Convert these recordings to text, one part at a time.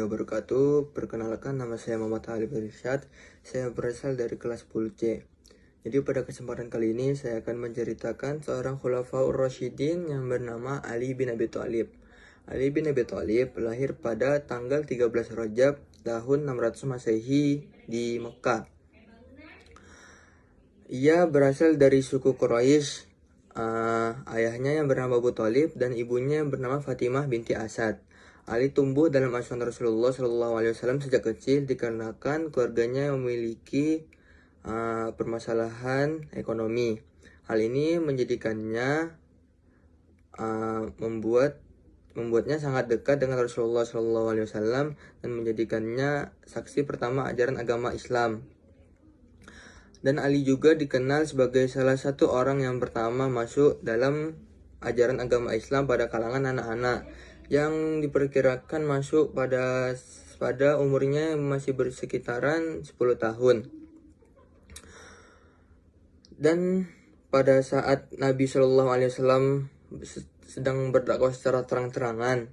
wabarakatuh. Perkenalkan, nama saya Muhammad Ali Irsyad. Saya berasal dari kelas 10C. Jadi pada kesempatan kali ini saya akan menceritakan seorang khulafaur rasyidin yang bernama Ali bin Abi Thalib. Ali bin Abi Thalib lahir pada tanggal 13 Rajab tahun 600 Masehi di Mekah. Ia berasal dari suku Quraisy. Ayahnya yang bernama Abu Thalib dan ibunya yang bernama Fatimah binti Asad. Ali tumbuh dalam asuhan Rasulullah SAW sejak kecil dikarenakan keluarganya yang memiliki permasalahan ekonomi. Hal ini menjadikannya membuatnya sangat dekat dengan Rasulullah SAW dan menjadikannya saksi pertama ajaran agama Islam. Dan Ali juga dikenal sebagai salah satu orang yang pertama masuk dalam ajaran agama Islam pada kalangan anak-anak, yang diperkirakan masuk pada umurnya masih bersekitaran 10 tahun. Dan pada saat Nabi SAW sedang berdakwah secara terang-terangan,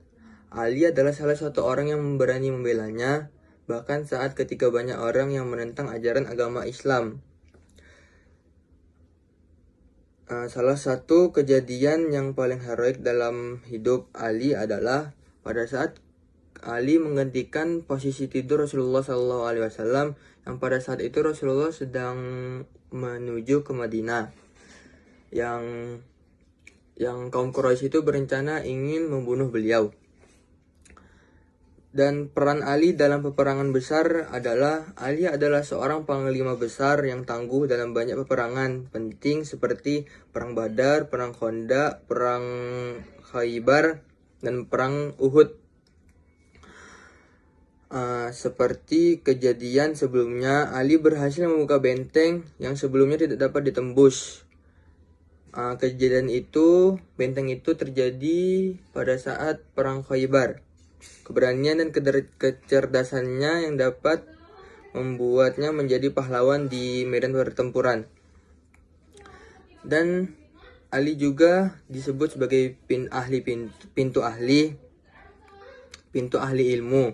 Ali adalah salah satu orang yang berani membelanya, bahkan saat ketika banyak orang yang menentang ajaran agama Islam. Salah satu kejadian yang paling heroik dalam hidup Ali adalah pada saat Ali menggantikan posisi tidur Rasulullah SAW, yang pada saat itu Rasulullah sedang menuju ke Madinah, yang kaum Quraisy itu berencana ingin membunuh beliau. Dan peran Ali dalam peperangan besar adalah Ali adalah seorang panglima besar yang tangguh dalam banyak peperangan penting seperti perang Badar, perang Khandaq, perang Khaybar, dan perang Uhud. Seperti kejadian sebelumnya, Ali berhasil membuka benteng yang sebelumnya tidak dapat ditembus. Benteng itu terjadi pada saat perang Khaybar. Keberanian dan kecerdasannya yang dapat membuatnya menjadi pahlawan di medan pertempuran. Dan Ali juga disebut sebagai pintu ahli ilmu.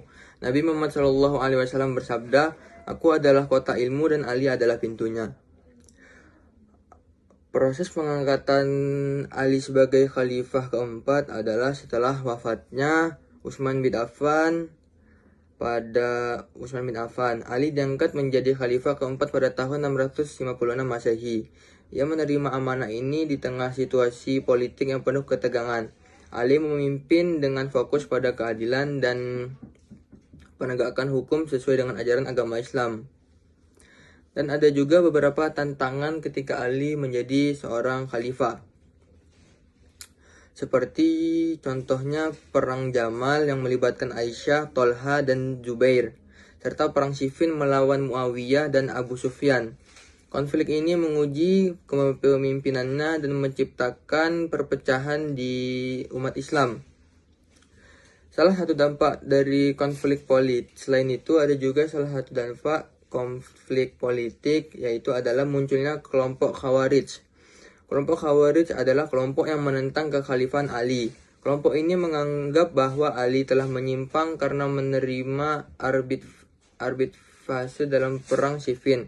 Nabi Muhammad SAW bersabda, "Aku adalah kota ilmu dan Ali adalah pintunya." Proses pengangkatan Ali sebagai khalifah keempat adalah setelah wafatnya Utsman bin Affan. Ali diangkat menjadi khalifah keempat pada tahun 656 Masehi. Ia menerima amanah ini di tengah situasi politik yang penuh ketegangan. Ali memimpin dengan fokus pada keadilan dan penegakan hukum sesuai dengan ajaran agama Islam. Dan ada juga beberapa tantangan ketika Ali menjadi seorang khalifah. Seperti contohnya perang Jamal yang melibatkan Aisyah, Tolha, dan Zubair, serta perang Siffin melawan Muawiyah dan Abu Sufyan. Konflik ini menguji kepemimpinannya dan menciptakan perpecahan di umat Islam. Salah satu dampak dari konflik politik, selain itu ada juga salah satu dampak konflik politik, yaitu adalah munculnya kelompok Khawarij. Kelompok Khawarij adalah kelompok yang menentang kekhalifahan Ali. Kelompok ini menganggap bahwa Ali telah menyimpang karena menerima arbitrase dalam perang Siffin.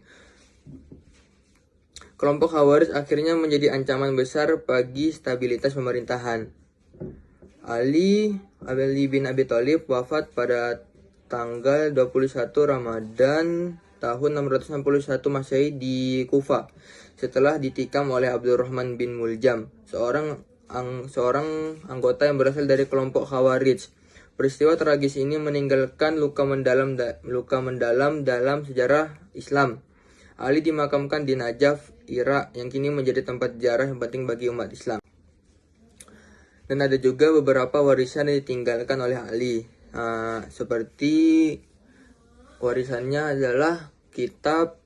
Kelompok Khawarij akhirnya menjadi ancaman besar bagi stabilitas pemerintahan. Ali bin Abi Thalib wafat pada tanggal 21 Ramadan tahun 661 Masehi di Kufah, setelah ditikam oleh Abdurrahman bin Muljam, seorang anggota yang berasal dari kelompok Khawarij. Peristiwa tragis ini meninggalkan luka mendalam dalam sejarah Islam. Ali dimakamkan di Najaf, Irak, yang kini menjadi tempat ziarah yang penting bagi umat Islam. Dan ada juga beberapa warisan yang ditinggalkan oleh Ali, seperti warisannya adalah kitab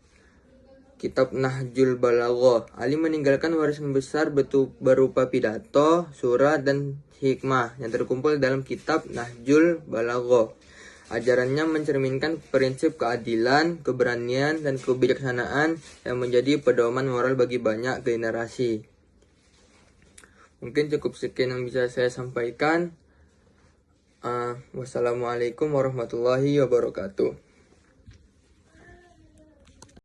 Nahjul Balaghah. Ali meninggalkan warisan besar berupa pidato, surat, dan hikmah yang terkumpul dalam kitab Nahjul Balaghah. Ajarannya mencerminkan prinsip keadilan, keberanian, dan kebijaksanaan yang menjadi pedoman moral bagi banyak generasi. Mungkin cukup sekian yang bisa saya sampaikan. Wassalamualaikum warahmatullahi wabarakatuh.